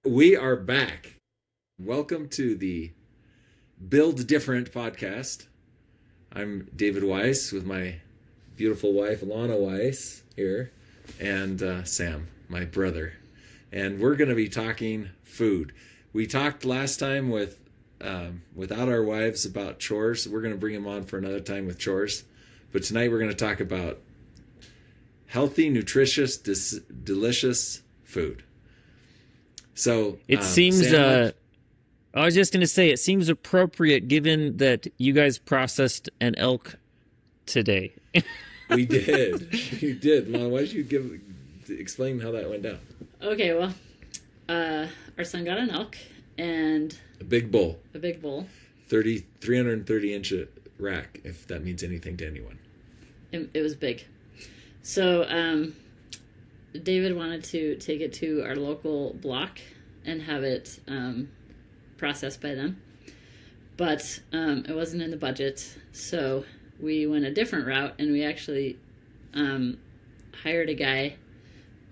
We are back. Welcome to the Build Different podcast. I'm David Weiss with my beautiful wife, Launna Weiss, here, and Sam, my brother. And we're going to be talking food. We talked last time without our wives about chores. We're going to bring them on for another time with chores. But tonight we're going to talk about healthy, nutritious, delicious food. So It seems, Sam, I was just going to say, it seems appropriate given that you guys processed an elk today. we did. We did. Mom, why don't you explain how that went down? Okay, well, our son got an elk and A big bull, a big bull. 330 inch rack, if that means anything to anyone. It was big. So David wanted to take it to our local block and have it processed by them. But it wasn't in the budget, so we went a different route, and we actually hired a guy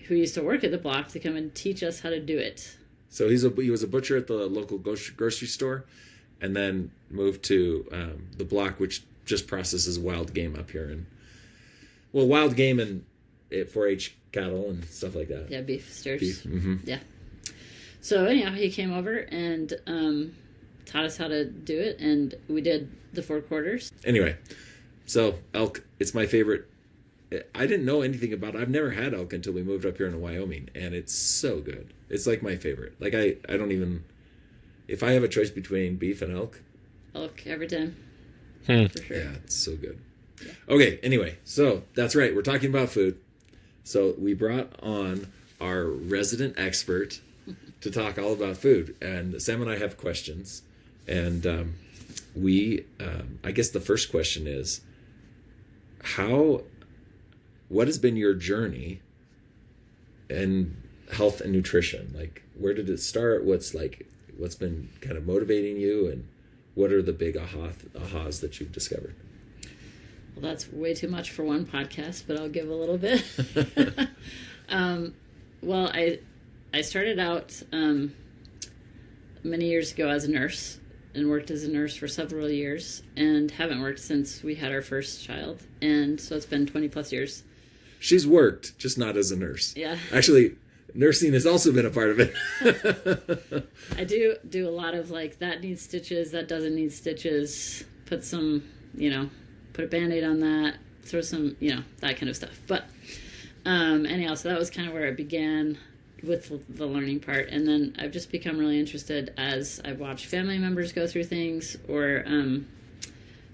who used to work at the block to come and teach us how to do it. So he was a butcher at the local grocery store, and then moved to the block, which just processes wild game up here, and wild game and 4-H cattle and stuff like that. Yeah, beef steers. Beef. Mm-hmm. Yeah. So anyhow, he came over and taught us how to do it, and we did the 4 quarters. Anyway, so elk, it's my favorite. I didn't know anything about it. I've never had elk until we moved up here in Wyoming, and it's so good. It's like my favorite. Like I don't even, if I have a choice between beef and elk. Elk every time. For sure. Yeah, it's so good. Yeah. Okay, anyway, so that's right. We're talking about food. So we brought on our resident expert to talk all about food. And Sam and I have questions. And I guess the first question is, what has been your journey in health and nutrition? Like, where did it start? What's been kind of motivating you? And what are the big ahas that you've discovered? Well, that's way too much for one podcast, but I'll give a little bit. Well, I started out many years ago as a nurse and worked as a nurse for several years and haven't worked since we had our first child. And so it's been 20 plus years. She's worked, just not as a nurse. Yeah. Actually, nursing has also been a part of it. I do a lot of like, that needs stitches, that doesn't need stitches, put a Band-Aid on that, throw some, that kind of stuff. But anyhow, so that was kind of where it began with the learning part. And then I've just become really interested as I've watched family members go through things, or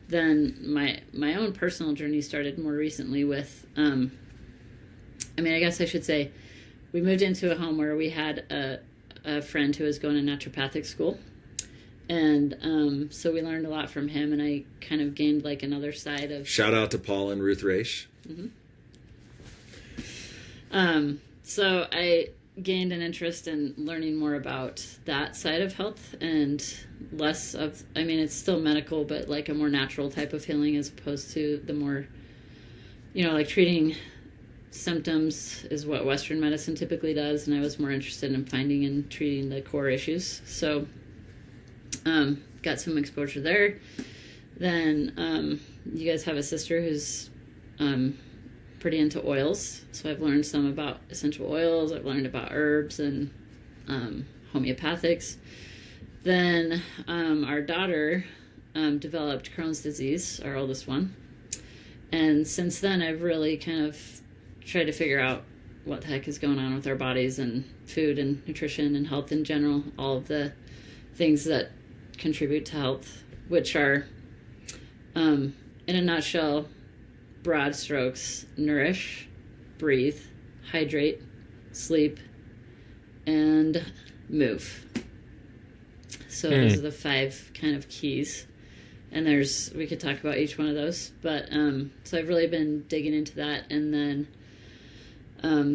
then my own personal journey started more recently with, I guess I should say, we moved into a home where we had a friend who was going to naturopathic school. And so we learned a lot from him, and I kind of gained like another side of... Shout out to Paul and Ruth Raish. Mm-hmm. So I gained an interest in learning more about that side of health and less of... it's still medical, but like a more natural type of healing as opposed to the more, like treating symptoms is what Western medicine typically does, and I was more interested in finding and treating the core issues. So... got some exposure there. Then you guys have a sister who's pretty into oils, so I've learned some about essential oils. I've learned about herbs and homeopathics. Then our daughter developed Crohn's disease, our oldest one, and since then I've really kind of tried to figure out what the heck is going on with our bodies and food and nutrition and health in general, all of the things that contribute to health, which are, in a nutshell, broad strokes: nourish, breathe, hydrate, sleep, and move. So those are the 5 kind of keys. And we could talk about each one of those. But so I've really been digging into that, and then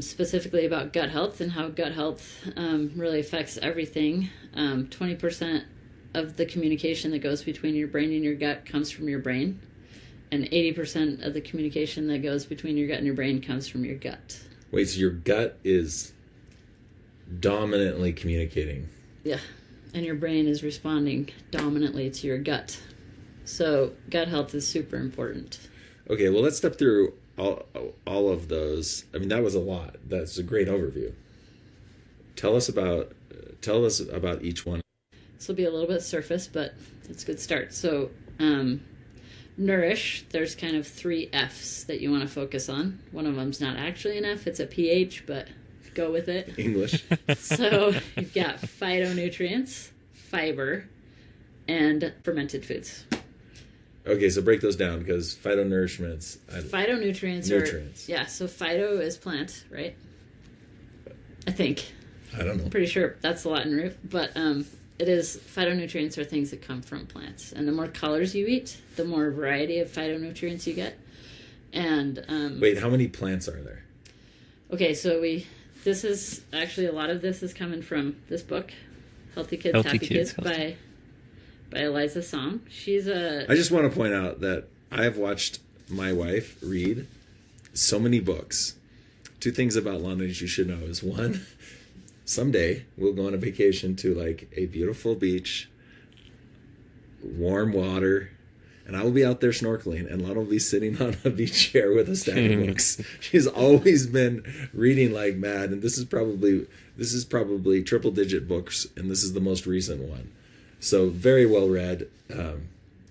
specifically about gut health and how gut health really affects everything. 20% of the communication that goes between your brain and your gut comes from your brain, and 80% of the communication that goes between your gut and your brain comes from your gut. Wait, so your gut is dominantly communicating. Yeah. And your brain is responding dominantly to your gut. So gut health is super important. Okay, well, let's step through all of those. I mean, that was a lot. That's a great overview. Tell us about each one. This will be a little bit surface, but it's a good start. So, nourish, there's kind of 3 F's that you want to focus on. One of them's not actually an F, it's a PH, but go with it. English. So you've got phytonutrients, fiber, and fermented foods. Okay, so break those down, because phytonutrients. Phytonutrients Nutrients. are... Yeah, so phyto is plant, right? I think. I don't know. I'm pretty sure that's the Latin root, but it is... Phytonutrients are things that come from plants. And the more colors you eat, the more variety of phytonutrients you get. And... Wait, how many plants are there? Okay, so this is... Actually, a lot of this is coming from this book, Healthy Kids, Happy Kids by Eliza Song. I just want to point out that I have watched my wife read so many books. 2 things about Launna you should know is, 1, someday we'll go on a vacation to like a beautiful beach, warm water, and I will be out there snorkeling, and Launna will be sitting on a beach chair with a stack of books. She's always been reading like mad, and this is probably triple-digit books, and this is the most recent one. So very well read.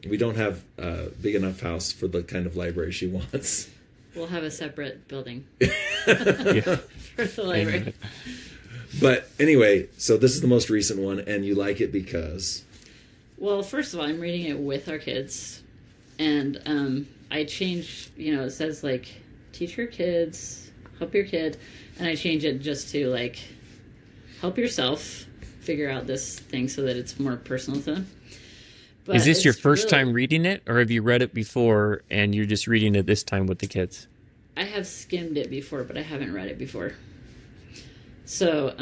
We don't have a big enough house for the kind of library she wants. We'll have a separate building Yeah. for the library. But anyway, so this is the most recent one, and you like it because... Well, first of all, I'm reading it with our kids. And I changed, it says like, teach your kids, help your kid. And I change it just to like, help yourself figure out this thing so that it's more personal to them. But is this your first time reading it, or have you read it before and you're just reading it this time with the kids? I have skimmed it before, but I haven't read it before. So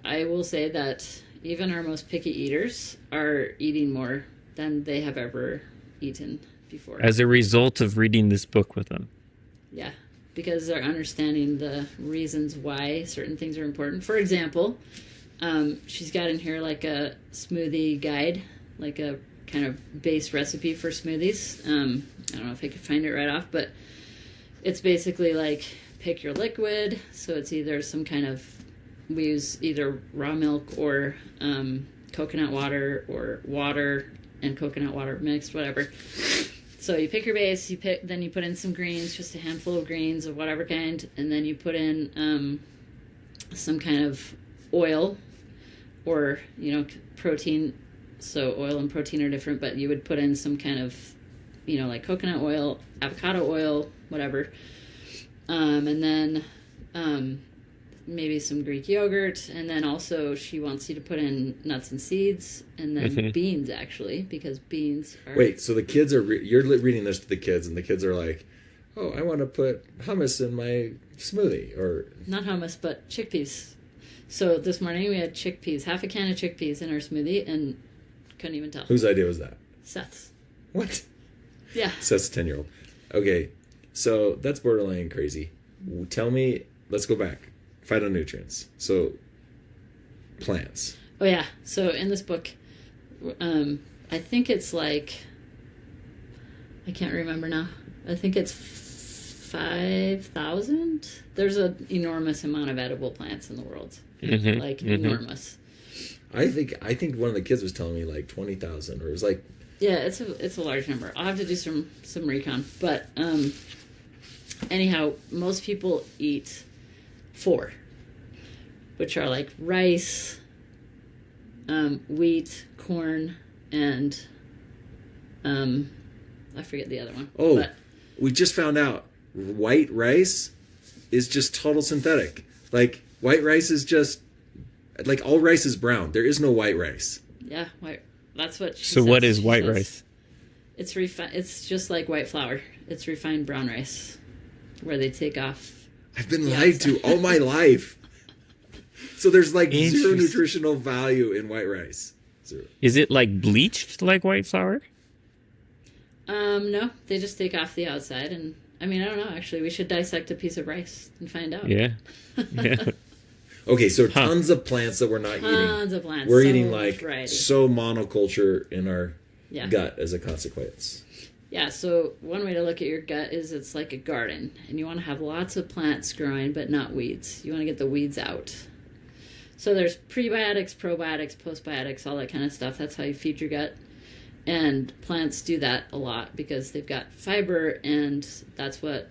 I will say that even our most picky eaters are eating more than they have ever eaten before. As a result of reading this book with them. Yeah, because they're understanding the reasons why certain things are important. For example, she's got in here like a smoothie guide, like a kind of base recipe for smoothies. I don't know if I could find it right off, but it's basically like pick your liquid. So it's either some kind of, we use either raw milk or coconut water, or water and coconut water mixed, whatever. So you pick your base, then you put in some greens, just a handful of greens of whatever kind, and then you put in some kind of oil or, protein. So oil and protein are different, but you would put in some kind of, like coconut oil, avocado oil, whatever. And then maybe some Greek yogurt. And then also she wants you to put in nuts and seeds, and then beans, actually, because beans are... Wait, so the kids are... you're reading this to the kids, and the kids are like, oh, I want to put hummus in my smoothie, or... Not hummus, but chickpeas. So this morning we had chickpeas, half a can of chickpeas in our smoothie, and couldn't even tell. Whose idea was that? Seth's. What? Yeah. Seth's 10-year-old. Okay, so that's borderline crazy. Tell me, let's go back. Phytonutrients. So, plants. Oh, yeah. So in this book, I think it's like, I can't remember now. I think it's 5,000. There's an enormous amount of edible plants in the world. Enormous. I think one of the kids was telling me like 20,000, or it was like... Yeah, it's a large number. I'll have to do some recon. But anyhow, most people eat 4, which are like rice, wheat, corn, and I forget the other one. Oh, but we just found out white rice is just total synthetic. Like, white rice is just... like, all rice is brown. There is no white rice. Yeah, white. That's what she So says. what is She white says rice? It's It's just like white flour. It's refined brown rice, where they take off. I've been lied to all my life. So there's like 0 Interesting. nutritional value in white rice. 0. Is it like bleached like white flour? No, they just take off the outside, and I mean, I don't know. Actually, we should dissect a piece of rice and find out. Yeah. Yeah. Okay, so tons of plants that we're not eating. Tons of plants. We're so eating much like variety. so monoculture in our Yeah. gut as a consequence. Yeah, so one way to look at your gut is it's like a garden, and you want to have lots of plants growing, but not weeds. You want to get the weeds out. So there's prebiotics, probiotics, postbiotics, all that kind of stuff. That's how you feed your gut. And plants do that a lot because they've got fiber, and that's what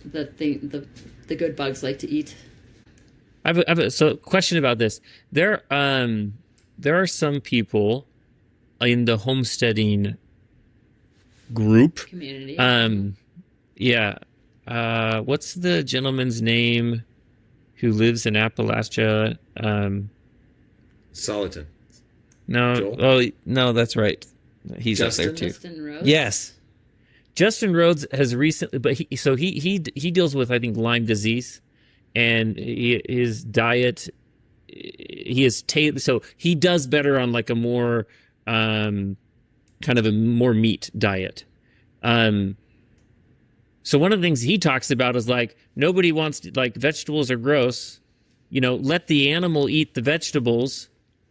the good bugs like to eat. I have a question about this. There are some people in the homesteading group. Community. Yeah. What's the gentleman's name who lives in Appalachia? Soliton. No. Joel? Oh, no, that's right. He's up there too. Justin Rose? Yes. Justin Rhodes has recently, but he deals with, I think, Lyme disease, and his diet, he is so he does better on like a more kind of a more meat diet. So one of the things he talks about is like nobody wants to, like, vegetables are gross, let the animal eat the vegetables,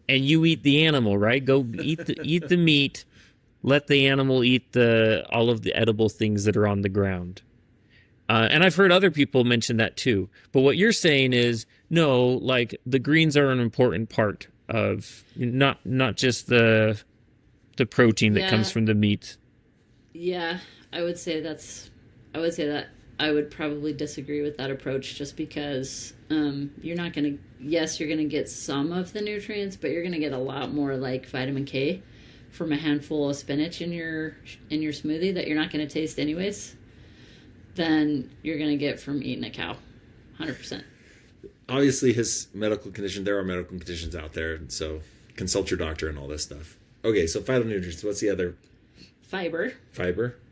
and you eat the animal, right? Go eat the meat. Let the animal eat all of the edible things that are on the ground. And I've heard other people mention that too. But what you're saying is, no, like the greens are an important part of not just the protein that comes from the meat. Yeah, I would say that I would probably disagree with that approach, just because you're not going to, yes, you're going to get some of the nutrients, but you're going to get a lot more like vitamin K from a handful of spinach in your smoothie that you're not going to taste anyways than you're going to get from eating a cow. 100%. Obviously, his medical condition, there are medical conditions out there, so consult your doctor and all this stuff. Okay, so phytonutrients, what's the other? Fiber.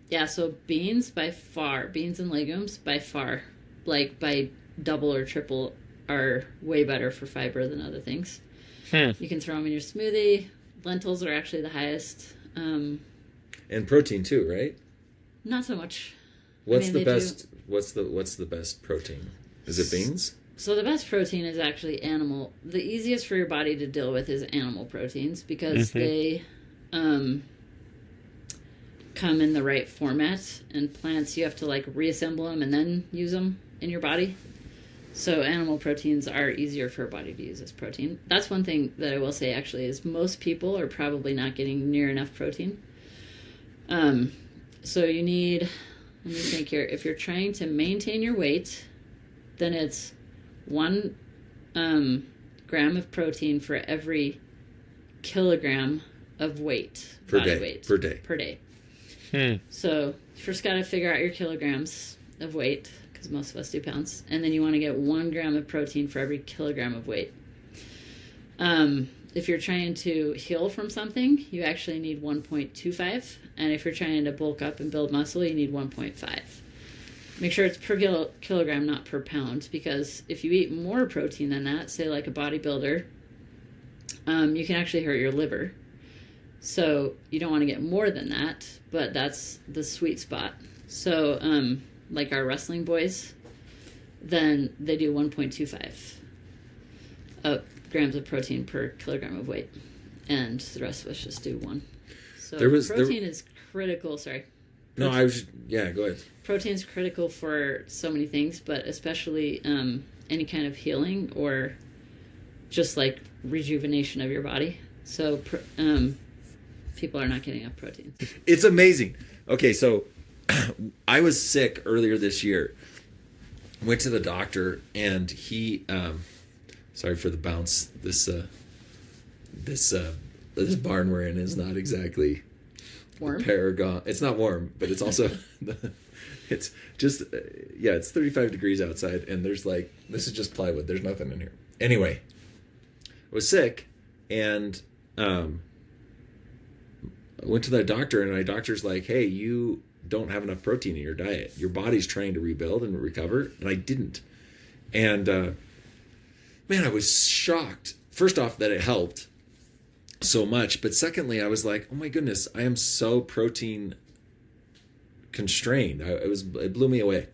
Yeah, so beans and legumes by far, like by double or triple, are way better for fiber than other things. You can throw them in your smoothie. Lentils are actually the highest. And protein too, right? Not so much. What's the best protein? Is it beans? So the best protein is actually animal. The easiest for your body to deal with is animal proteins because they come in the right format, and plants you have to like reassemble them and then use them in your body. So animal proteins are easier for a body to use as protein. That's one thing that I will say actually is most people are probably not getting near enough protein. So you need, let me think here, if you're trying to maintain your weight, then it's 1 gram of protein for every kilogram of weight. Per body day. weight. Per day. So you first got to figure out your kilograms of weight, because most of us do pounds, and then you want to get 1 gram of protein for every kilogram of weight. If you're trying to heal from something, you actually need 1.25, and if you're trying to bulk up and build muscle, you need 1.5. Make sure it's per kilogram, not per pound, because if you eat more protein than that, say like a bodybuilder, you can actually hurt your liver. So you don't want to get more than that, but that's the sweet spot. So like our wrestling boys, then they do 1.25 grams of protein per kilogram of weight, and the rest of us just do 1. So protein is critical. Sorry. No, I was. Yeah, go ahead. Protein is critical for so many things, but especially any kind of healing or just like rejuvenation of your body. So people are not getting enough protein. It's amazing. Okay, so I was sick earlier this year. Went to the doctor, and he. Sorry for the bounce. This barn we're in is not exactly Warm. Paragon. It's not warm, but it's also. It's just it's 35 degrees outside, and there's like, this is just plywood. There's nothing in here. Anyway, I was sick, and I went to the doctor, and my doctor's like, hey, you don't have enough protein in your diet. Your body's trying to rebuild and recover, and I didn't. And man, I was shocked. First off, that it helped so much, but secondly, I was like, oh my goodness, I am so protein constrained. It blew me away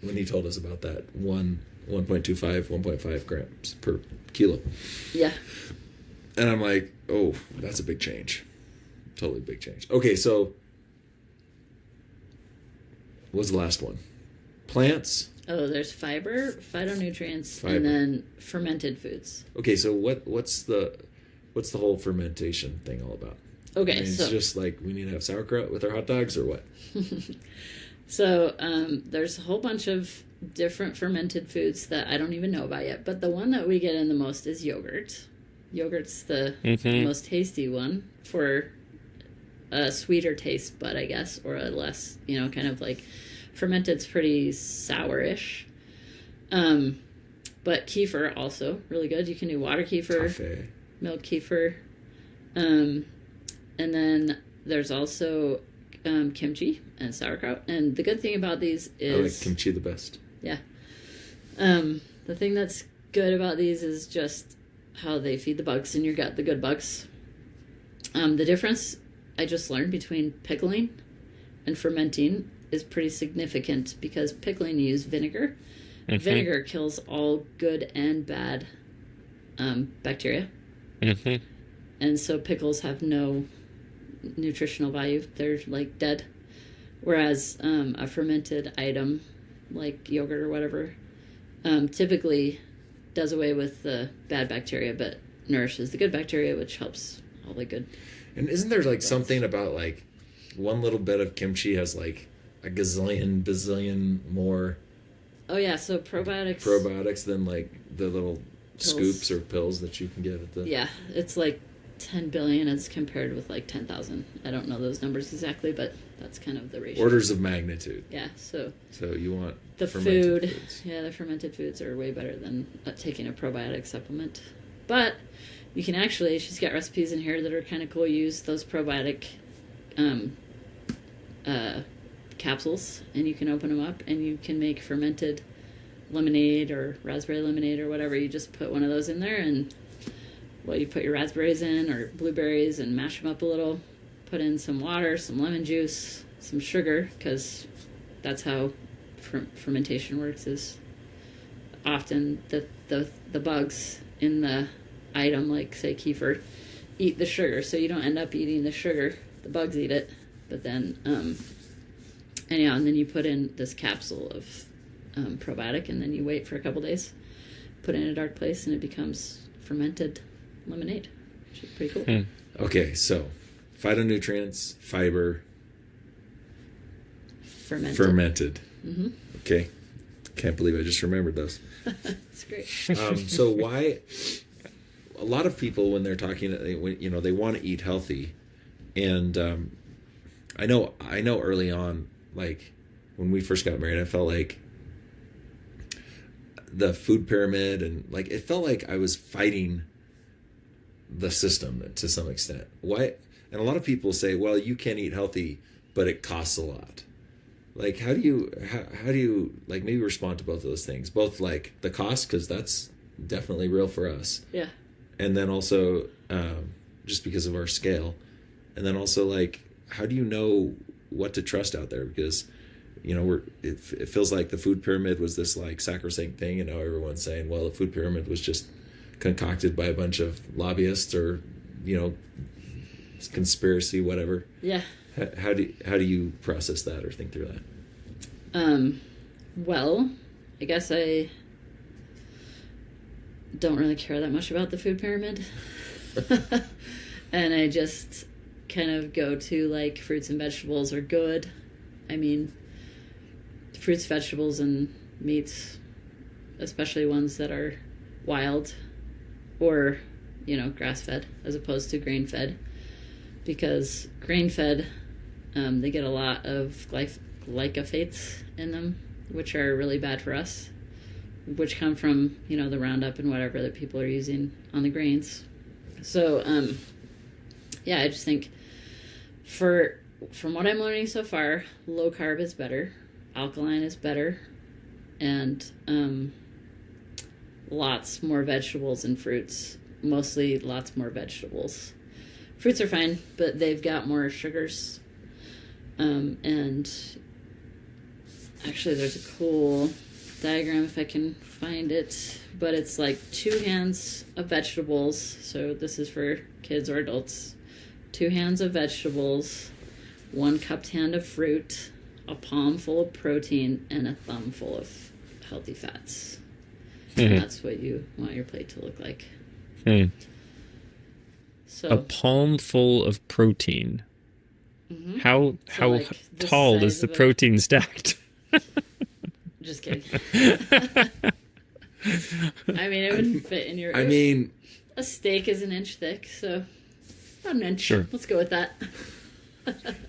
when he told us about that 1 1.25, 1.5 grams per kilo. Yeah. And I'm like, oh, that's a big change. Totally big change. Okay, so what's the last one? Plants. Oh, there's fiber, phytonutrients, Fiber. and then fermented foods. Okay, so what's the whole fermentation thing all about? Okay, I mean, it's so just like we need to have sauerkraut with our hot dogs, or what? so there's a whole bunch of different fermented foods that I don't even know about yet, but the one that we get in the most is yogurt. Yogurt's the most tasty one for a sweeter taste bud, I guess, or a less, kind of like fermented's pretty sourish. But kefir also really good. You can do water kefir, Toffee. milk kefir, and then there's also kimchi and sauerkraut. And the good thing about these I like is kimchi the best. yeah. The thing that's good about these is just how they feed the bugs in your gut, the good bugs. The difference I just learned between pickling and fermenting is pretty significant because pickling you use vinegar. Mm-hmm. Vinegar kills all good and bad bacteria. Mm-hmm. And so pickles have no nutritional value. They're like dead. Whereas a fermented item like yogurt or whatever typically does away with the bad bacteria but nourishes the good bacteria, which helps all the good. And isn't there like something about like one little bit of kimchi has like a bazillion more Oh yeah, so probiotics than like the little Pills. scoops or pills that you can get at the... Yeah, it's like 10 billion as compared with like 10,000. I don't know those numbers exactly, but that's kind of the ratio. Orders of magnitude. Yeah, so you want the fermented food, foods. yeah, the fermented foods are way better than taking a probiotic supplement. But you can actually, she's got recipes in here that are kind of cool. Use those probiotic capsules, and you can open them up, and you can make fermented lemonade or raspberry lemonade or whatever. You just put one of those in there, and you put your raspberries in or blueberries and mash them up a little. Put in some water, some lemon juice, some sugar, because that's how fermentation works. Is often the bugs in the item, like say kefir, eat the sugar, so you don't end up eating the sugar. The bugs eat it, but then anyhow, and then you put in this capsule of probiotic, and then you wait for a couple days, put it in a dark place, and it becomes fermented lemonade, which is pretty cool. Okay, so phytonutrients, fiber, fermented. Mm-hmm. Okay, can't believe I just remembered those. It's great. So why? A lot of people when they're talking, they want to eat healthy, and I know early on, like when we first got married, I felt like the food pyramid, and like it felt like I was fighting the system to some extent. Why? And a lot of people say, well, you can't eat healthy, but it costs a lot. Like, how do you like maybe respond to both of those things? Both like the cost, because that's definitely real for us. Yeah. And then also just because of our scale. And then also like, how do you know what to trust out there? Because, it feels like the food pyramid was this like sacrosanct thing. And now everyone's saying, well, the food pyramid was just concocted by a bunch of lobbyists or, conspiracy, whatever. Yeah. How do you process that or think through that? Well, I guess I don't really care that much about the food pyramid. And I just kind of go to like fruits and vegetables are good. I mean, fruits, vegetables, and meats, especially ones that are wild or, grass-fed as opposed to grain-fed. Because grain-fed, they get a lot of glyphosates in them, which are really bad for us, which come from, the Roundup and whatever that people are using on the grains. So, I just think from what I'm learning so far, low carb is better, alkaline is better, and lots more vegetables and fruits, mostly lots more vegetables. Fruits are fine, but they've got more sugars. And actually there's a cool diagram if I can find it, but it's like 2 hands of vegetables. So this is for kids or adults. 2 hands of vegetables, 1 cupped hand of fruit, a palm full of protein, and a thumb full of healthy fats. And that's what you want your plate to look like. So a palm full of protein. How like the tall size is the of protein stacked? Just kidding. I mean, it would fit in your... a steak is 1 inch thick, so about 1 inch. Sure. Let's go with that.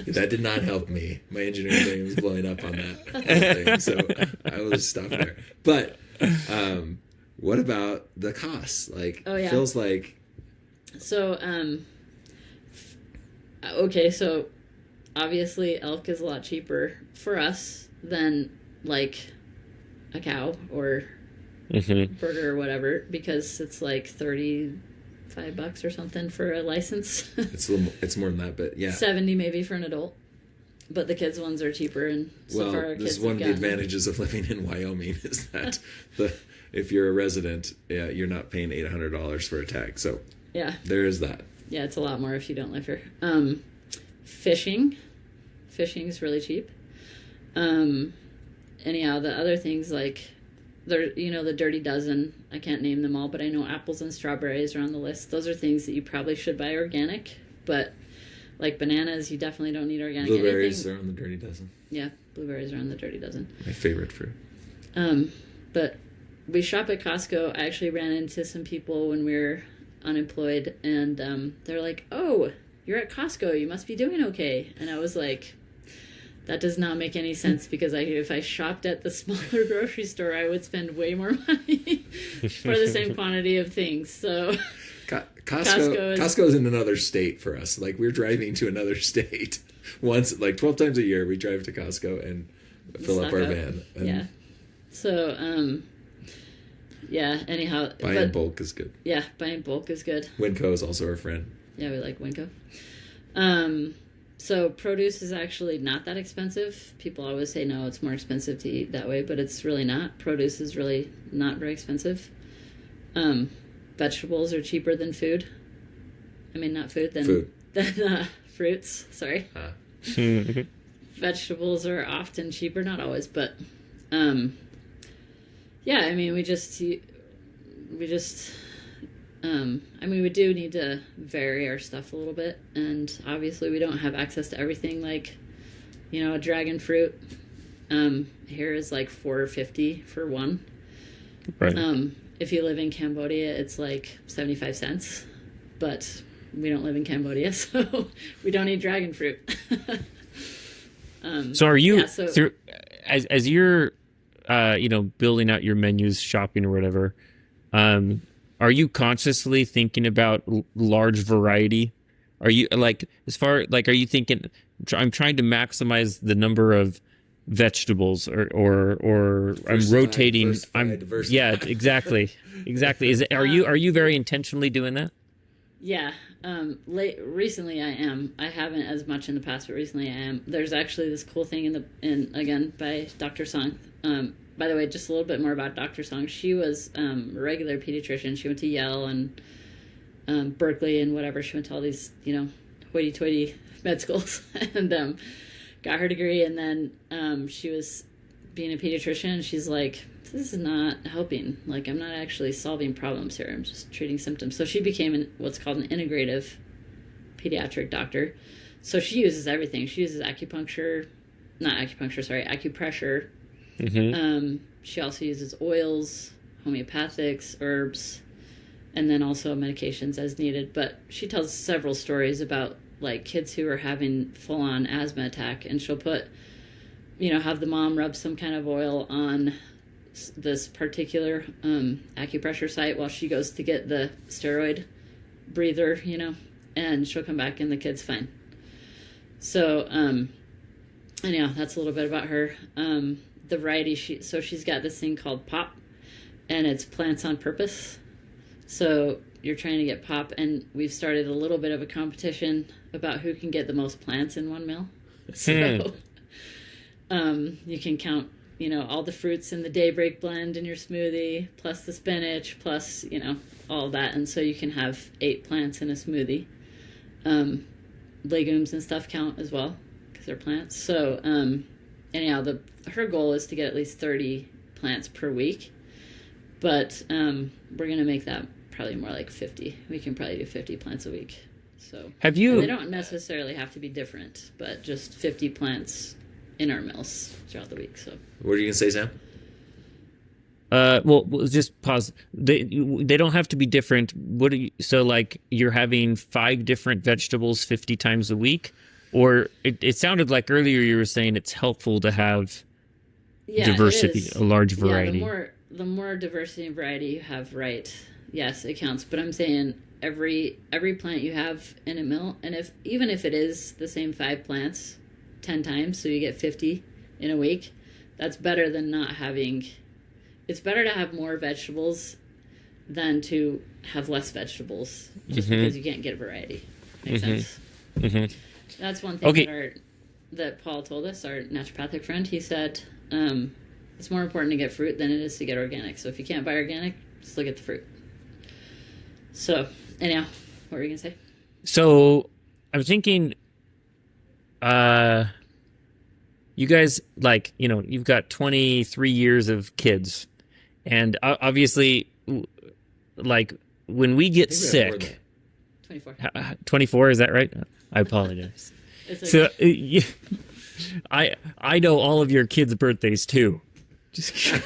That did not help me. My engineering brain was blowing up on that whole thing, so I will just stop there. But what about the costs? Like, feels like... So, okay, so obviously elk is a lot cheaper for us than, like, a cow or burger or whatever, because it's like $35 or something for a license. It's more than that, but yeah. 70 maybe for an adult. But the kids' ones are cheaper, and so far our kids this is one of the advantages of living in Wyoming is that if you're a resident, you're not paying $800 for a tag. So yeah, there is that. Yeah, it's a lot more if you don't live here. Fishing is really cheap. Anyhow, the other things like the Dirty Dozen. I can't name them all, but I know apples and strawberries are on the list. Those are things that you probably should buy organic, but like bananas, you definitely don't need organic. Blueberries are on the Dirty Dozen. Yeah, blueberries are on the Dirty Dozen. My favorite fruit. But we shop at Costco. I actually ran into some people when we were unemployed, and they're like, "Oh, you're at Costco. You must be doing okay." And I was like, that does not make any sense, because if I shopped at the smaller grocery store, I would spend way more money for the same quantity of things. So Costco is in another state for us. Like, we're driving to another state once, like 12 times a year. We drive to Costco and fill up our van. And yeah. So, yeah, anyhow. Buying in bulk is good. Yeah, buying bulk is good. Winco is also our friend. Yeah, we like Winco. So produce is actually not that expensive. People always say, no, it's more expensive to eat that way, but it's really not. Produce is really not very expensive. Vegetables are cheaper than food. I mean, not food, than fruits. Sorry. Vegetables are often cheaper, not always, but yeah, I mean, we do need to vary our stuff a little bit, and obviously we don't have access to everything. Like, a dragon fruit here is like $4.50 for one. Right. If you live in Cambodia, it's like 75 cents, but we don't live in Cambodia, so we don't eat dragon fruit. So are you as you're building out your menus, shopping or whatever, are you consciously thinking about large variety? Are you are you thinking, I'm trying to maximize the number of vegetables or I'm rotating? Yeah, exactly. Are you very intentionally doing that? Yeah. Recently I am. I haven't as much in the past, but recently I am. There's actually this cool thing again by Dr. Song. By the way, just a little bit more about Dr. Song. She was a regular pediatrician. She went to Yale and Berkeley and whatever. She went to all these, hoity-toity med schools and got her degree. And then she was being a pediatrician, and she's like, this is not helping. Like, I'm not actually solving problems here. I'm just treating symptoms. So she became what's called an integrative pediatric doctor. So she uses everything. She uses acupressure. Mm-hmm. She also uses oils, homeopathics, herbs, and then also medications as needed. But she tells several stories about like kids who are having full-on asthma attack, and she'll put, have the mom rub some kind of oil on this particular acupressure site while she goes to get the steroid breather, and she'll come back and the kid's fine. So, anyhow, that's a little bit about her. The variety, she's got this thing called POP, and it's plants on purpose. So you're trying to get POP, and we've started a little bit of a competition about who can get the most plants in one meal. So you can count all the fruits in the daybreak blend in your smoothie, plus the spinach, plus, all of that. And so you can have 8 plants in a smoothie. Legumes and stuff count as well because they're plants. So anyhow, her goal is to get at least 30 plants per week. But we're going to make that probably more like 50. We can probably do 50 plants a week. So have you? They don't necessarily have to be different, but just 50 plants in our meals throughout the week. So What are you gonna say, Sam? Well, just pause. They don't have to be different. So like you're having 5 different vegetables 50 times a week, or it sounded like earlier you were saying it's helpful to have diversity, a large variety. Yeah, the more diversity and variety you have, right? Yes, it counts. But I'm saying every plant you have in a meal, and even if it is the same 5 plants 10 times, so you get 50 in a week, that's better than not having. It's better to have more vegetables than to have less vegetables, just because you can't get variety. Makes sense? That's one thing that Paul told us, our naturopathic friend. He said it's more important to get fruit than it is to get organic. So if you can't buy organic, just look at the fruit. So anyhow, what were you going to say? So I'm thinking, you guys, like, you've got 23 years of kids. And obviously, like, when we get sick... 24. 24, is that right? I apologize. It's okay. So, I know all of your kids' birthdays, too. Just kidding.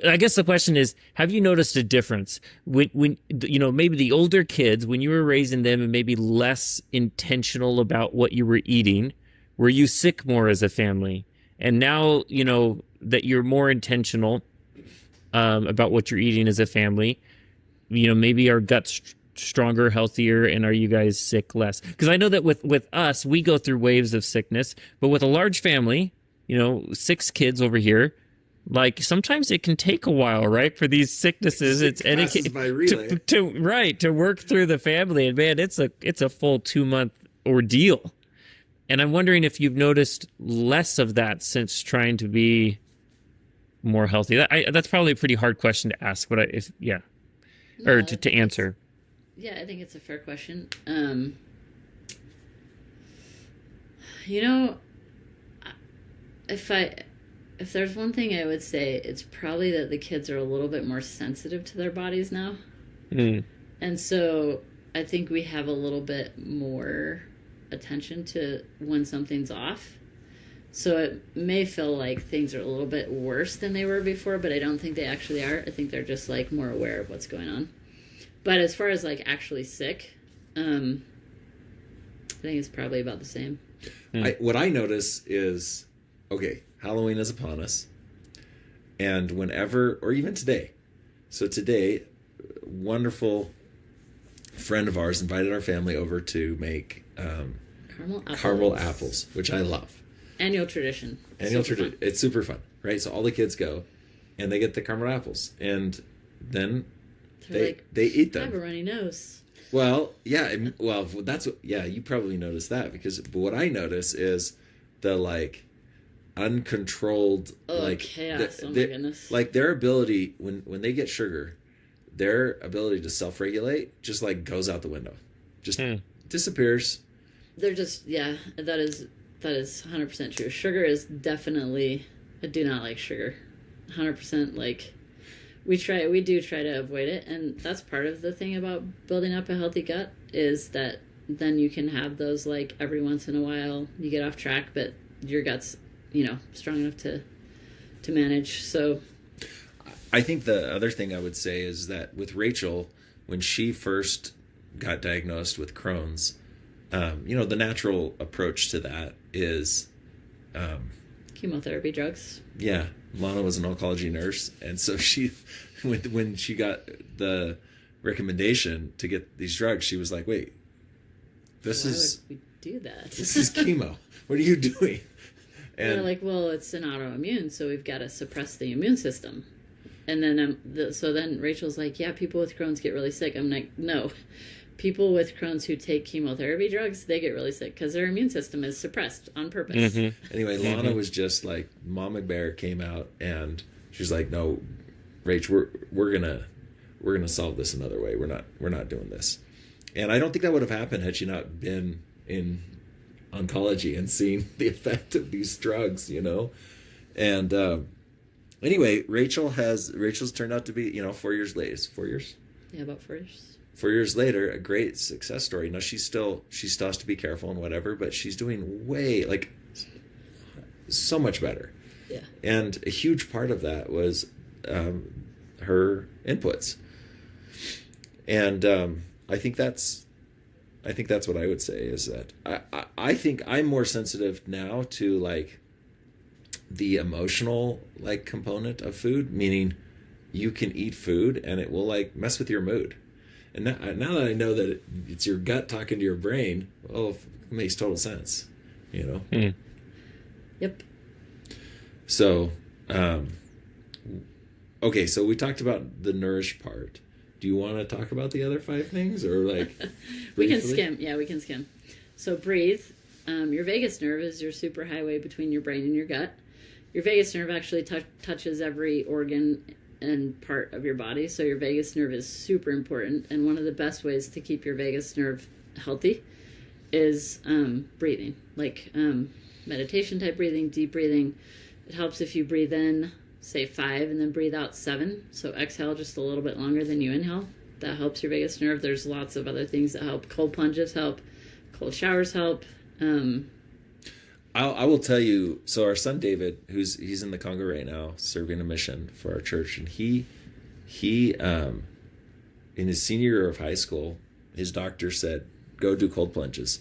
I guess the question is, have you noticed a difference when maybe the older kids, when you were raising them and maybe less intentional about what you were eating, were you sick more as a family? And now, that you're more intentional about what you're eating as a family, maybe our guts stronger, healthier, and are you guys sick less? Because I know that with us, we go through waves of sickness, but with a large family, 6 kids over here, like sometimes it can take a while, right, for these sicknesses. To work through the family, and man, it's a full 2-month ordeal. And I'm wondering if you've noticed less of that since trying to be more healthy. That's probably a pretty hard question to ask, but to answer. Yeah, I think it's a fair question. If there's one thing I would say, it's probably that the kids are a little bit more sensitive to their bodies now. And so I think we have a little bit more attention to when something's off. So it may feel like things are a little bit worse than they were before, but I don't think they actually are. I think they're just like more aware of what's going on. But as far as like actually sick, I think it's probably about the same. What I notice is, Halloween is upon us, and whenever, or even today. So today, wonderful friend of ours invited our family over to make caramel apples, which I love. Annual tradition. It's super fun, right? So all the kids go, and they get the caramel apples, and then they eat them. I have a runny nose. Well, yeah. Well, that's what. Yeah, you probably noticed that but what I notice is the like uncontrolled chaos. My goodness. Like their ability when they get sugar, their ability to self-regulate just like goes out the window, just disappears. They're just that is 100% true. Sugar is definitely, I do not like sugar. 100%. Like we do try to avoid it, and that's part of the thing about building up a healthy gut is that then you can have those like every once in a while you get off track, but your gut's strong enough to manage. So I think the other thing I would say is that with Rachel, when she first got diagnosed with Crohn's, the natural approach to that is chemotherapy, drugs. Yeah, Launna was an oncology nurse, and so she, when she got the recommendation to get these drugs, she was like, "Wait, Why would we do that? This is chemo. What are you doing?" And they're like, "Well, it's an autoimmune, so we've got to suppress the immune system." And then so then Rachel's like, "Yeah, people with Crohn's get really sick." I'm like, "No, people with Crohn's who take chemotherapy drugs, they get really sick because their immune system is suppressed on purpose. Anyway, Launna was just like, Mama Bear came out and she's like, no, Rach, we're gonna solve this another way. We're not doing this. And I don't think that would have happened had she not been in oncology and seen the effect of these drugs, you know. And anyway, Rachel's turned out to be, 4 years later. 4 years? Yeah, about 4 years. 4 years later, a great success story. Now she still has to be careful and whatever, but she's doing way, like, so much better. Yeah. And a huge part of that was her inputs. And I think that's what I would say is that I think I'm more sensitive now to like the emotional like component of food, meaning you can eat food and it will like mess with your mood. And now that I know that it's your gut talking to your brain, well, it makes total sense, you know? Mm. Yep. So, okay, so we talked about the nourish part. Do you want to talk about the other 5 things or like we can briefly? skim. Yeah, we can skim. So breathe. Your vagus nerve is your superhighway between your brain and your gut. Your vagus nerve actually touches every organ and part of your body. So your vagus nerve is super important. And one of the best ways to keep your vagus nerve healthy is breathing, like meditation type breathing, deep breathing. It helps if you breathe in, say 5, and then breathe out 7. So exhale just a little bit longer than you inhale. That helps your vagus nerve. There's lots of other things that help. Cold plunges help. Cold showers help. I will tell you, so our son David, he's in the Congo right now serving a mission for our church, and he in his senior year of high school, his doctor said, go do cold plunges.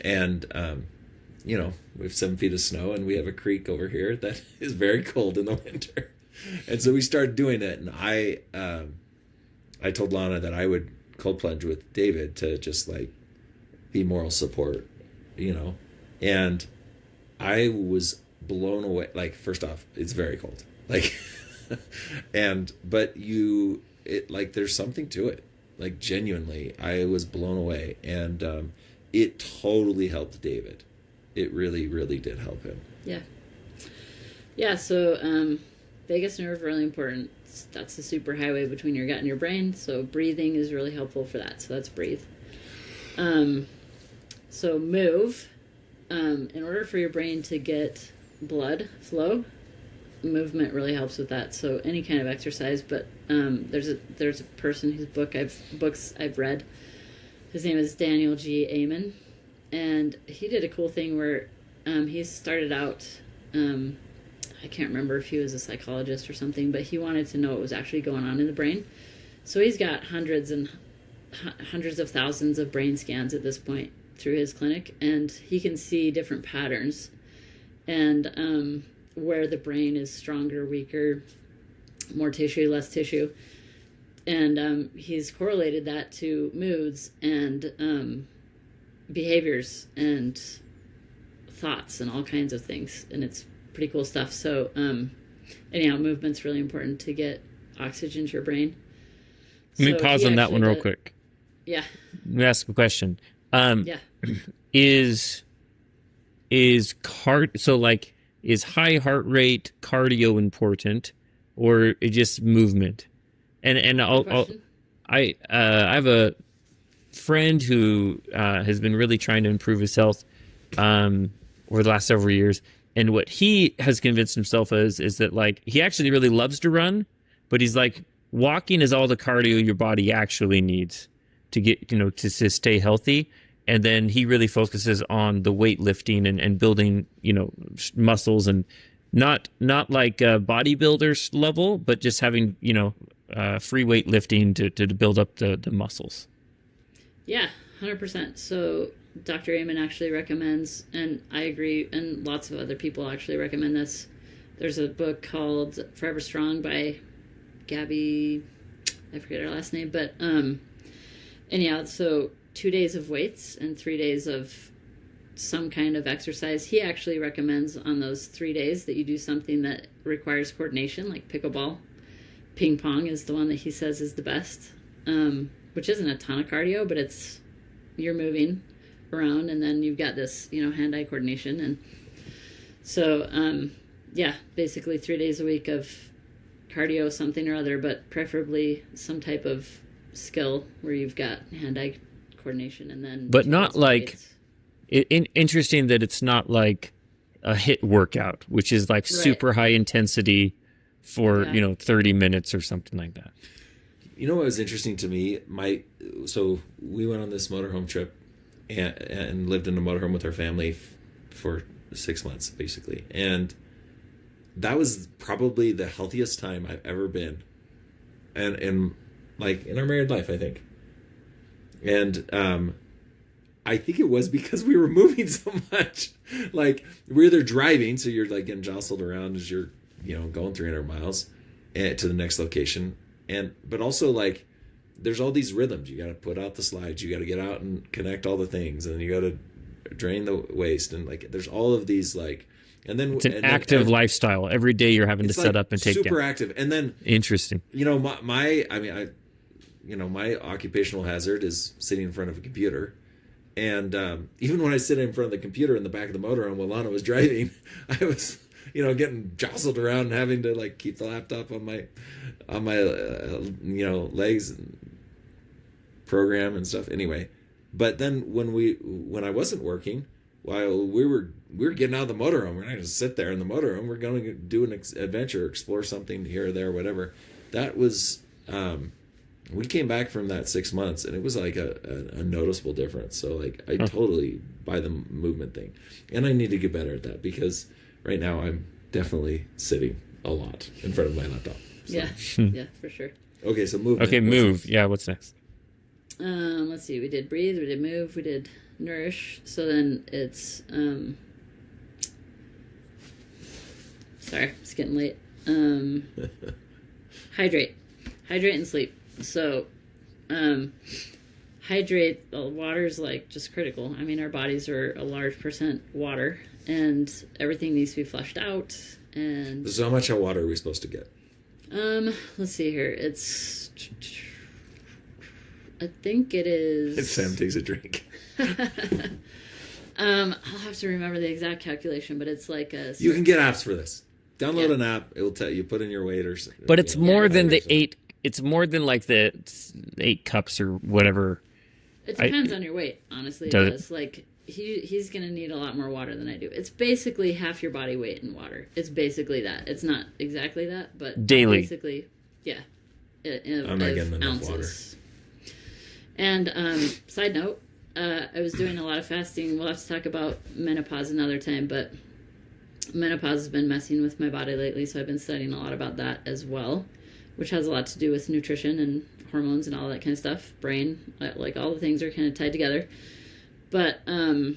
And we have 7 feet of snow and we have a creek over here that is very cold in the winter. And so we started doing it, and I told Launna that I would cold plunge with David to just like be moral support, and I was blown away. Like, first off, it's very cold, like, but there's something to it. Like, genuinely, I was blown away, and it totally helped David. It really, really did help him. Yeah. Yeah. So vagus nerve, really important. That's the superhighway between your gut and your brain. So breathing is really helpful for that. So that's breathe. So move. In order for your brain to get blood flow, movement really helps with that. So any kind of exercise, but there's a person whose books I've read. His name is Daniel G. Amen, and he did a cool thing where he started out. I can't remember if he was a psychologist or something, but he wanted to know what was actually going on in the brain. So he's got hundreds of thousands of brain scans at this point through his clinic, and he can see different patterns and where the brain is stronger, weaker, more tissue, less tissue. And he's correlated that to moods and behaviors and thoughts and all kinds of things. And it's pretty cool stuff. So anyhow, movement's really important to get oxygen to your brain. Let me pause on that one real quick. Yeah. Let me ask a question. Yeah. Is high heart rate cardio important, or just movement? And I have a friend who has been really trying to improve his health over the last several years, and what he has convinced himself is that like he actually really loves to run, but he's like, walking is all the cardio your body actually needs to get to stay healthy. And then he really focuses on the weightlifting and building, muscles, and not like bodybuilders level, but just having, free weightlifting to build up the muscles. Yeah, 100%. So Dr. Amen actually recommends, and I agree, and lots of other people actually recommend this. There's a book called Forever Strong by Gabby, I forget her last name, but anyhow, so 2 days of weights and 3 days of some kind of exercise. He actually recommends on those 3 days that you do something that requires coordination, like pickleball. Ping pong is the one that he says is the best. which isn't a ton of cardio, but you're moving around, and then you've got this, hand-eye coordination. And so, basically 3 days a week of cardio, something or other, but preferably some type of skill where you've got hand-eye coordination, and then. But not like, interesting that it's not like a HIIT workout, which is like super high intensity for, 30 minutes or something like that. You know what was interesting to me? So we went on this motorhome trip and lived in a motorhome with our family for 6 months, basically. And that was probably the healthiest time I've ever been. And like in our married life, I think. And I think it was because we were moving so much. Like, we're either driving, so you're like getting jostled around as you're, going 300 miles to the next location. But also, like, there's all these rhythms. You got to put out the slides. You got to get out and connect all the things. And then you got to drain the waste. And, like, there's all of these, like... And then it's an active lifestyle. Every day you're having to set up and take down. Super active. And then... Interesting. My occupational hazard is sitting in front of a computer. And even when I sit in front of the computer in the back of the motorhome while Launna was driving, I was... getting jostled around and having to like keep the laptop on my legs and program and stuff. Anyway, but then when I wasn't working, while we were getting out of the motorhome, we're not going to sit there in the motorhome. We're going to do an adventure, explore something here or there, whatever. That was we came back from that 6 months, and it was like a noticeable difference. So like I totally buy the movement thing, and I need to get better at that because. Right now, I'm definitely sitting a lot in front of my laptop. So. Yeah, yeah, for sure. Okay, so movement. Okay, move. Yeah, what's next? Let's see. We did breathe. We did move. We did nourish. So then it's sorry, it's getting late. Hydrate and sleep. So hydrate. Water is like just critical. I mean, our bodies are a large percent water. And everything needs to be flushed out. And so how much water are we supposed to get? Let's see here. I think it is. If Sam takes a drink. I'll have to remember the exact calculation, but it's like a. You can get apps for this. Download an app. It will tell you put in your weight or. But it's more than the 8. It's more than like the 8 cups or whatever. It depends on your weight. Honestly, it does. Like. He's going to need a lot more water than I do. It's basically half your body weight in water. It's basically that. It's not exactly that, but daily. Basically, yeah. I'm not getting enough water. And side note, I was doing a lot of fasting. We'll have to talk about menopause another time, but menopause has been messing with my body lately, so I've been studying a lot about that as well, which has a lot to do with nutrition and hormones and all that kind of stuff. Brain, like all the things are kind of tied together. But I've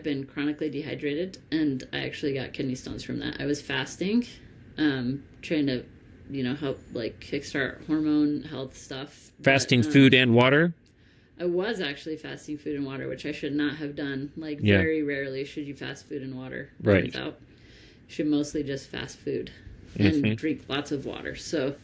been chronically dehydrated, and I actually got kidney stones from that. I was fasting, trying to, help like kickstart hormone health stuff. Fasting food and water? I was actually fasting food and water, which I should not have done. Like very rarely should you fast food and water. Right. You should mostly just fast food and drink lots of water. So.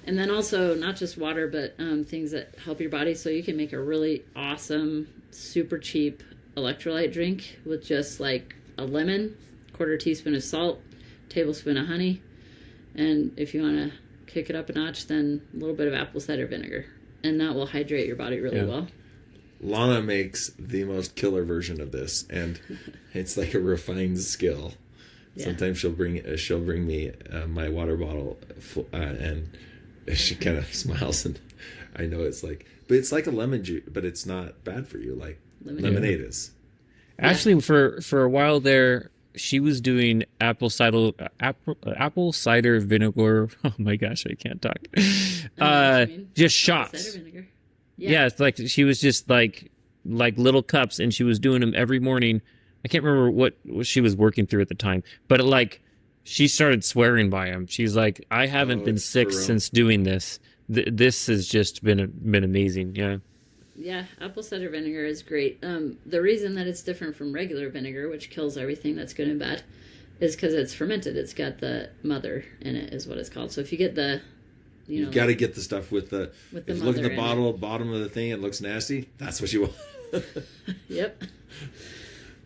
And then also, not just water, but things that help your body. So you can make a really awesome, super cheap electrolyte drink with just like a lemon, 1/4 teaspoon of salt, tablespoon of honey. And if you want to kick it up a notch, then a little bit of apple cider vinegar. And that will hydrate your body really well. Launna makes the most killer version of this. And it's like a refined skill. Yeah. Sometimes she'll bring me my water bottle and... She kind of smiles, and I know it's like a lemon juice, but it's not bad for you, like lemonade is. Actually, for a while there, she was doing apple cider vinegar. Oh my gosh, I can't talk. Just shots. Cider vinegar. Yeah, it's like she was just like little cups, and she was doing them every morning. I can't remember what she was working through at the time, but she started swearing by him. She's like, I haven't been sick since doing this. This has just been amazing. Yeah. Yeah, apple cider vinegar is great. The reason that it's different from regular vinegar, which kills everything that's good and bad, is because it's fermented. It's got the mother in it, is what it's called. So if you get the You know, got to get the stuff with the. with the If you look at the mother in bottom of the thing, it looks nasty. That's what you want. Yep.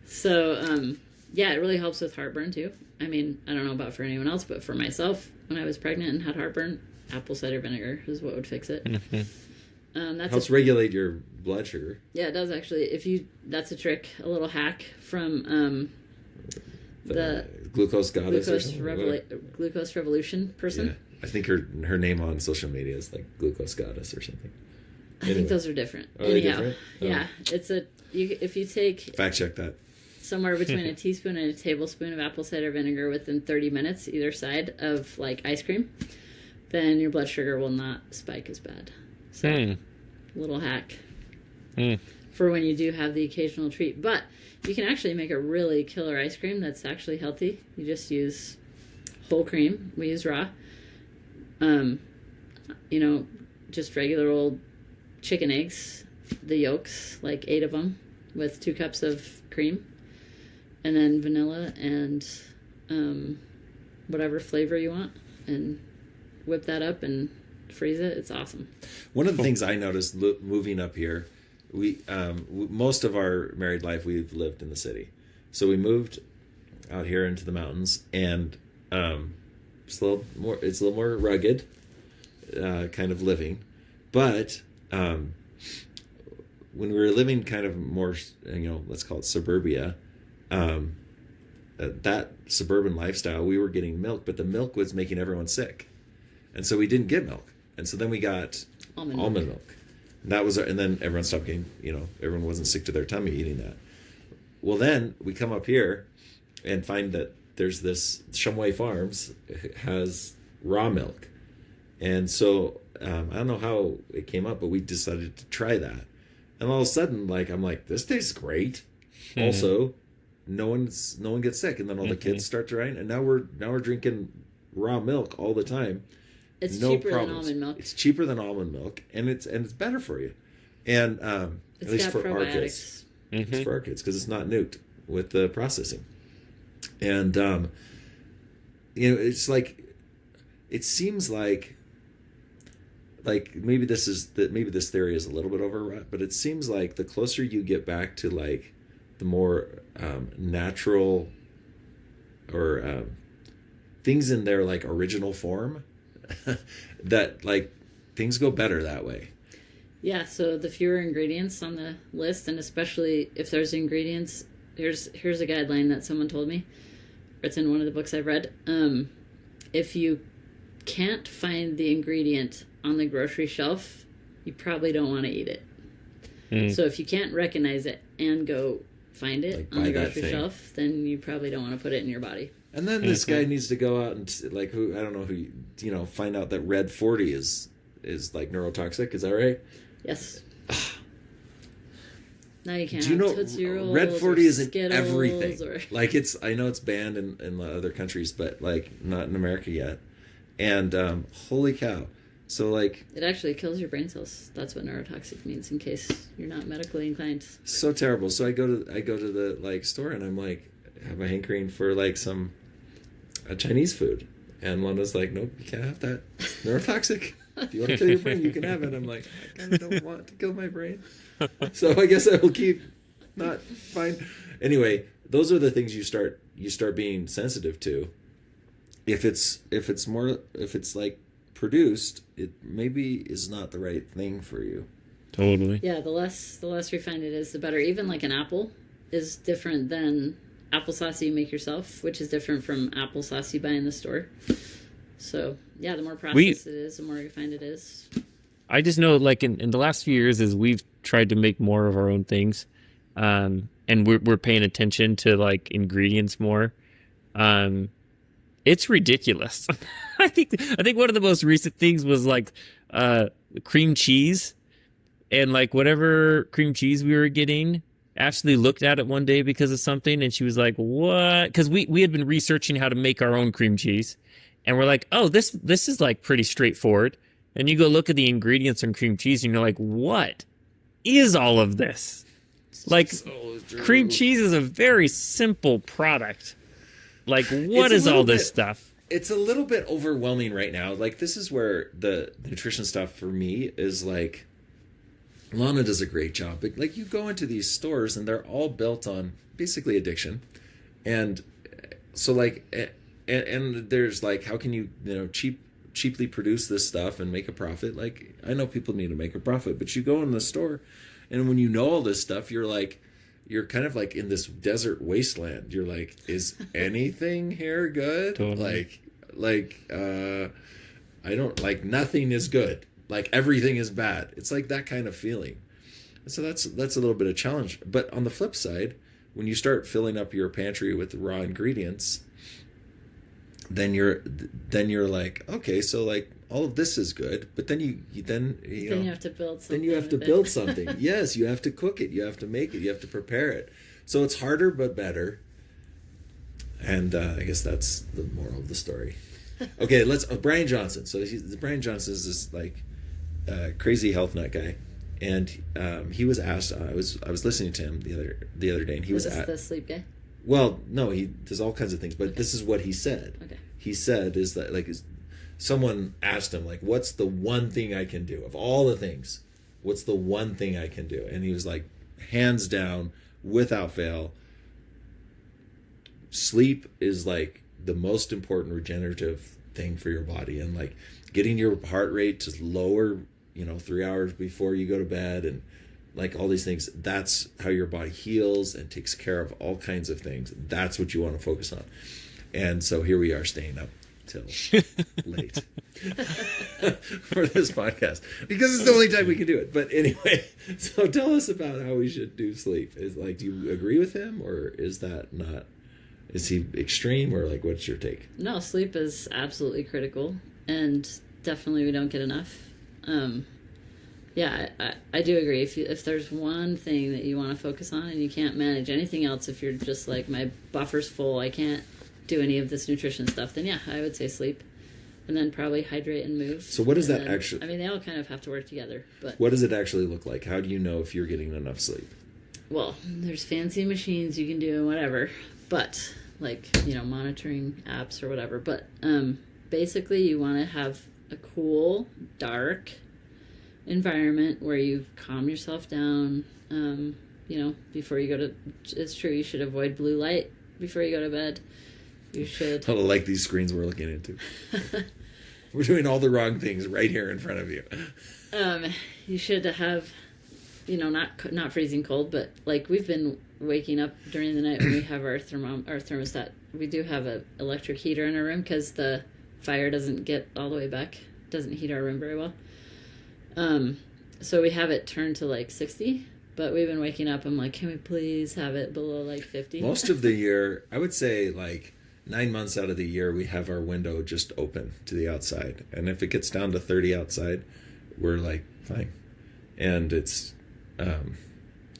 So, yeah, it really helps with heartburn too. I mean, I don't know about for anyone else, but for myself, when I was pregnant and had heartburn, apple cider vinegar is what would fix it. That's Helps regulate your blood sugar. Yeah, it does actually. That's a trick, a little hack from the glucose goddess or something. Glucose Revolution person. Yeah, I think her name on social media is like glucose goddess or something. I think those are different. Are they different? Oh. Yeah, if you take Fact check that. somewhere between a teaspoon and a tablespoon of apple cider vinegar within 30 minutes either side of like ice cream, then your blood sugar will not spike as bad. So, little hack for when you do have the occasional treat. But you can actually make a really killer ice cream that's actually healthy. You just use whole cream. We use raw. Just regular old chicken eggs, the yolks, like 8 of them, with 2 cups of cream, and then vanilla and whatever flavor you want, and whip that up and freeze it. It's awesome. One of the things I noticed moving up here, we most of our married life we've lived in the city, so we moved out here into the mountains, and it's a little more rugged kind of living, but when we were living kind of more, let's call it suburbia, that suburban lifestyle, we were getting milk, but the milk was making everyone sick, and so we didn't get milk. And so then we got almond milk. And that was, and then everyone stopped getting, everyone wasn't sick to their tummy eating that. Well, then we come up here and find that there's this Shumway Farms has raw milk. And so I don't know how it came up, but we decided to try that. And all of a sudden, I'm like, this tastes great. Also, no one gets sick, and then all the kids start trying, and now we're drinking raw milk all the time. It's cheaper than almond milk. It's cheaper than almond milk, and it's better for you. And at least for our kids, it's for our kids because it's not nuked with the processing. And it's like, it seems like maybe this theory is a little bit overwrought, but it seems like the closer you get back to like the more natural or things in their like original form, that like things go better that way. Yeah, so the fewer ingredients on the list, and especially if there's ingredients, here's a guideline that someone told me. It's in one of the books I've read. If you can't find the ingredient on the grocery shelf, you probably don't want to eat it. So if you can't recognize it and go find it on the grocery shelf, then you probably don't want to put it in your body. And then this guy needs to go out and I don't know who, find out that red 40 is like neurotoxic. Is that right? Yes. Now you can't. Do you know Tootsie Rolls red 40 is in Skittles everything? Or... Like I know it's banned in other countries, but like not in America yet. And holy cow! So like it actually kills your brain cells. That's what neurotoxic means. In case you're not medically inclined. So terrible. So I go to the like store and I'm like, have a hankering for like some Chinese food, and Launna's like, nope, you can't have that. It's neurotoxic. If you want to kill your brain, you can have it. I'm like, I kind of don't want to kill my brain. So I guess I will keep not fine. Anyway, those are the things you start being sensitive to. If it's like produced, it maybe is not the right thing for you. Totally. Yeah, the less refined it is, the better. Even like an apple is different than applesauce you make yourself, which is different from applesauce you buy in the store. So yeah, the more processed it is, the more refined it is. I just know, like in the last few years, as we've tried to make more of our own things, and we're paying attention to like ingredients more. It's ridiculous. I think one of the most recent things was like cream cheese, and like whatever cream cheese we were getting. Ashley looked at it one day because of something, and she was like, "What?" Because we had been researching how to make our own cream cheese, and we're like, "Oh, this is like pretty straightforward." And you go look at the ingredients on cream cheese, and you're like, "What is all of this?" Like, cream cheese is a very simple product. Like, what is all this stuff? it's a little bit overwhelming right now. Like, this is where the nutrition stuff for me is like, Launna does a great job. But like, you go into these stores and they're all built on basically addiction. And so like, and there's like, how can you, cheaply produce this stuff and make a profit? Like, I know people need to make a profit, but you go in the store and when you know all this stuff, you're kind of like in this desert wasteland. You're like, is anything here good? Totally. I don't like, nothing is good. Like, everything is bad. It's like that kind of feeling. So that's a little bit of challenge. But on the flip side, when you start filling up your pantry with raw ingredients, then you're like, okay, so like all of this is good, but then you have to build something. Then you have to build something. Yes, you have to cook it, you have to make it, you have to prepare it. So it's harder but better. And I guess that's the moral of the story. Okay, let's Brian Johnson. So Brian Johnson is this like crazy health nut guy, and he was asked. I was listening to him the other day, and he was asked the sleep guy. Well, no, he does all kinds of things, but this is what he said. Okay. He said is that like someone asked him like, what's the one thing I can do of all the things? What's the one thing I can do? And he was like, hands down, without fail, sleep is like the most important regenerative thing for your body, and like getting your heart rate to lower, 3 hours before you go to bed, and like all these things, that's how your body heals and takes care of all kinds of things. That's what you want to focus on. And so here we are staying up till late for this podcast because it's the only time we can do it. But anyway, so tell us about how we should do sleep. Is like, do you agree with him, or is that not, is he extreme, or like, what's your take? No, sleep is absolutely critical, and definitely we don't get enough. Yeah, I do agree. If there's one thing that you want to focus on and you can't manage anything else, if you're just like, my buffer's full, I can't do any of this nutrition stuff, then yeah, I would say sleep. And then probably hydrate and move. So what does that then, actually... I mean, they all kind of have to work together. But what does it actually look like? How do you know if you're getting enough sleep? Well, there's fancy machines you can do and whatever. But, like, monitoring apps or whatever. But basically you want to have a cool, dark environment where you calm yourself down. Before you go to... It's true, you should avoid blue light before you go to bed. You should. I like these screens we're looking into. We're doing all the wrong things right here in front of you. You should have, not freezing cold, but like we've been waking up during the night when we have our thermostat. We do have an electric heater in our room because the fire doesn't get all the way back. Doesn't heat our room very well. So we have it turned to like 60. But we've been waking up. I'm like, can we please have it below like 50? Most of the year, I would say like 9 months out of the year, we have our window just open to the outside. And if it gets down to 30 outside, we're like, fine. And it's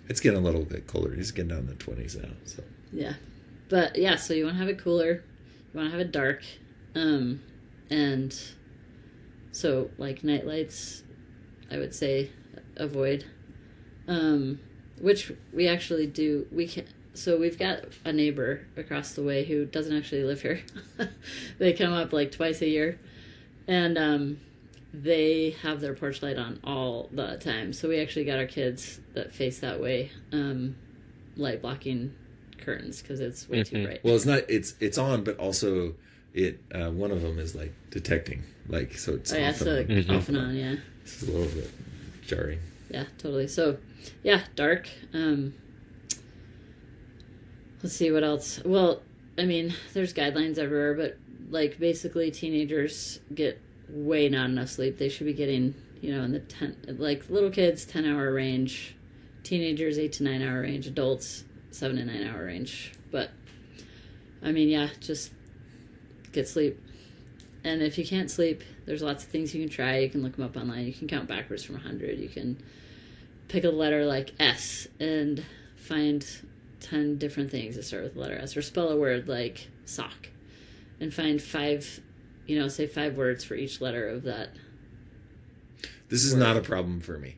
getting a little bit colder. It's getting down to the 20s now. So yeah. But yeah, so you want to have it cooler. You want to have it dark. And so like night lights, I would say avoid. Which we actually do. So we've got a neighbor across the way who doesn't actually live here. They come up like twice a year, and they have their porch light on all the time. So we actually got our kids that face that way, light blocking curtains because it's way too bright. Well, it's not. It's on, but also one of them is like detecting, like, so it's off and on. Off and on. Yeah, it's a little bit jarring. Yeah, totally. So, yeah, dark. Let's see what else. Well, I mean, there's guidelines everywhere, but like basically teenagers get way not enough sleep. They should be getting, in the 10, like little kids, 10-hour range, teenagers, 8 to 9 hour range, adults, 7 to 9 hour range. But, I mean, yeah, just get sleep. And if you can't sleep, there's lots of things you can try. You can look them up online. You can count backwards from 100. You can pick a letter like S and find 10 different things that start with the letter S. Or spell a word like sock and find 5, say 5 words for each letter of that. This is not a problem for me.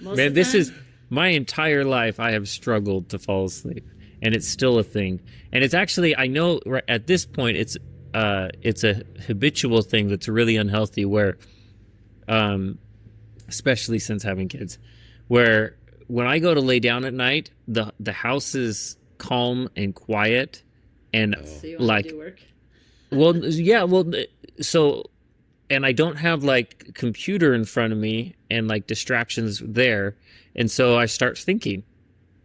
Man, this is my entire life. I have struggled to fall asleep, and it's still a thing. And it's actually, I know at this point, it's a habitual thing that's really unhealthy where, especially since having kids, where when I go to lay down at night, the house is calm and quiet, and So you want like, to do work? well, yeah, well, so, and I don't have like computer in front of me and like distractions there, and so I start thinking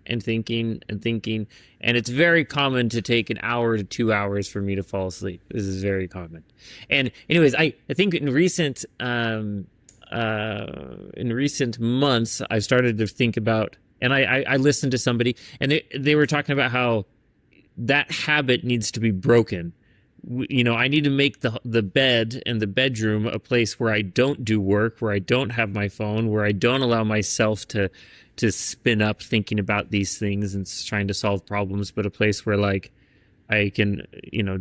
and thinking and thinking, and it's very common to take an hour to 2 hours for me to fall asleep. This is very common. And anyways, I think in recent months I started to think about, and I listened to somebody, and they were talking about how that habit needs to be broken. You know, I need to make the bed and the bedroom a place where I don't do work, where I don't have my phone, where I don't allow myself to spin up thinking about these things and trying to solve problems, but a place where like I can,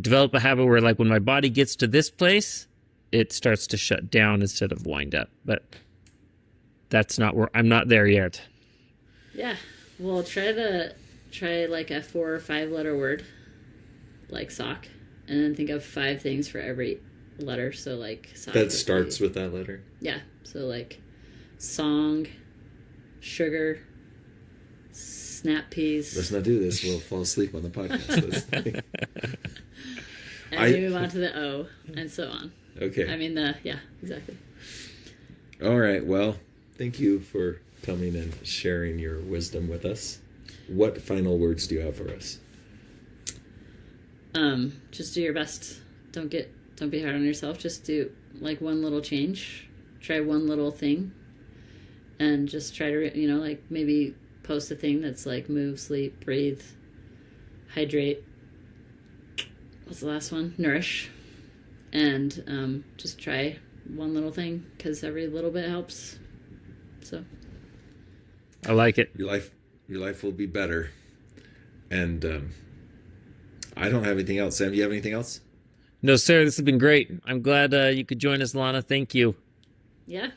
develop a habit where like when my body gets to this place, it starts to shut down instead of wind up. But that's not where I'm not there yet. Yeah. Well, try like a 4 or 5 letter word, like sock, and then think of 5 things for every letter. So like sock That starts with that letter. Yeah. So like song, sugar, snap peas. Let's not do this. We'll fall asleep on the podcast. And we move on to the O, and so on. Okay. I mean, yeah, exactly. All right. Well, thank you for coming and sharing your wisdom with us. What final words do you have for us? Just do your best. Don't be hard on yourself. Just do like one little change. Try one little thing. And just try to, like maybe post a thing that's like move, sleep, breathe, hydrate. What's the last one? Nourish. And just try one little thing because every little bit helps. So. I like it. Your life will be better. And I don't have anything else. Sam, do you have anything else? No, sir. This has been great. I'm glad you could join us, Launna. Thank you. Yeah,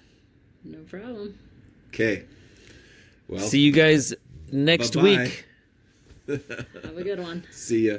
no problem. Okay. Well, see you guys next bye-bye. week. Have a good one. See ya.